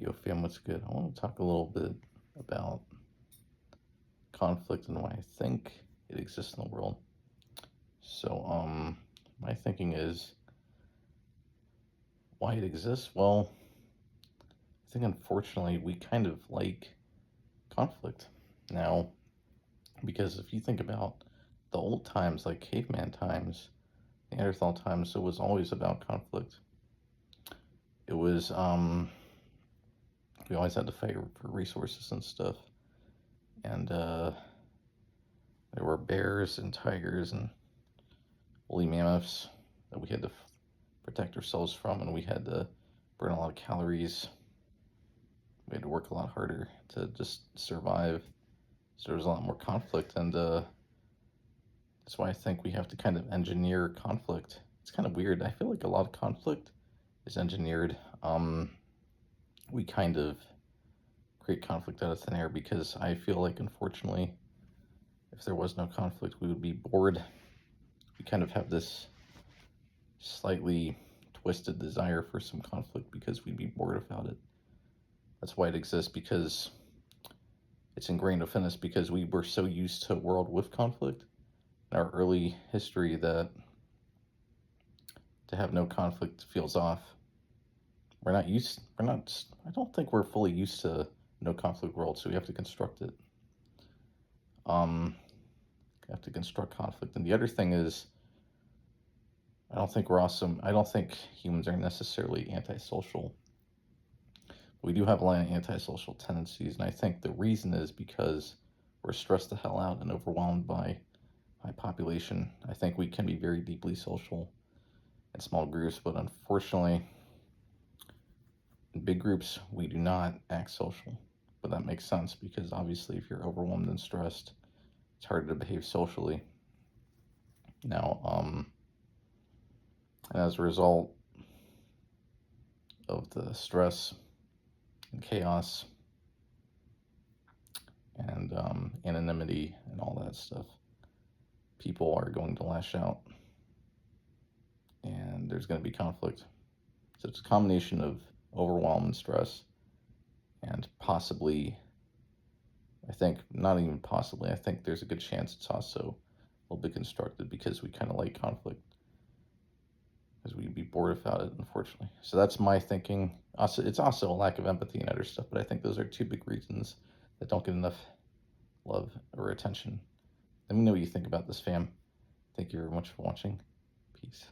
Yo, fam, what's good? I want to talk a little bit about conflict and why I think it exists in the world. So, my thinking is why it exists. Well, I think unfortunately we kind of like conflict now because if you think about the old times, like caveman times, Neanderthal times, it was always about conflict. It was, we always had to fight for resources and stuff, and there were bears and tigers and woolly mammoths that we had to protect ourselves from, and we had to burn a lot of calories. We had to work a lot harder to just survive. So there was a lot more conflict, and that's why I think we have to kind of engineer conflict. It's kind of weird. I feel like a lot of conflict is engineered. We kind of create conflict out of thin air because I feel like, unfortunately, if there was no conflict, we would be bored. We kind of have this slightly twisted desire for some conflict because we'd be bored without it. That's why it exists, because it's ingrained within us because we were so used to a world with conflict in our early history that to have no conflict feels off. I don't think we're fully used to no conflict world, so we have to construct it. We have to construct conflict. And the other thing is, I don't think humans are necessarily antisocial. We do have a lot of antisocial tendencies, and I think the reason is because we're stressed the hell out and overwhelmed by high population. I think we can be very deeply social in small groups, but unfortunately, in big groups, we do not act social. But that makes sense because obviously, if you're overwhelmed and stressed, it's harder to behave socially. Now, and as a result of the stress and chaos and anonymity and all that stuff, people are going to lash out and there's going to be conflict. So it's a combination of overwhelm and stress, and possibly, I think, not even possibly, I think there's a good chance it's also a little bit constructed because we kind of like conflict, because we'd be bored without it, unfortunately. So that's my thinking. Also, it's also a lack of empathy and other stuff, but I think those are two big reasons that don't get enough love or attention. Let me know what you think about this, fam. Thank you very much for watching. Peace.